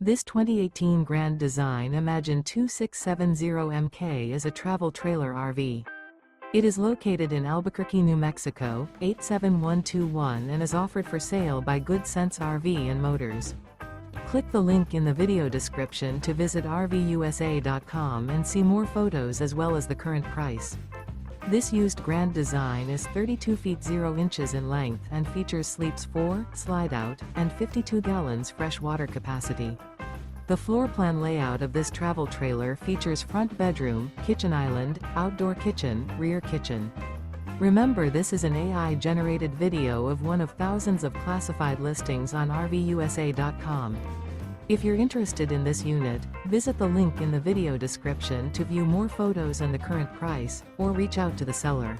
This 2018 Grand Design Imagine 2670MK is a travel trailer RV. It is located in Albuquerque, New Mexico, 87121 and is offered for sale by Good Sense RV and Motors. Click the link in the video description to visit RVUSA.com and see more photos as well as the current price. This used Grand Design is 32 feet 0 inches in length and features sleeps 4, slide-out, and 52 gallons fresh water capacity. The floor plan layout of this travel trailer features front bedroom, kitchen island, outdoor kitchen, rear kitchen. Remember, this is an AI-generated video of one of thousands of classified listings on RVUSA.com. If you're interested in this unit, visit the link in the video description to view more photos and the current price, or reach out to the seller.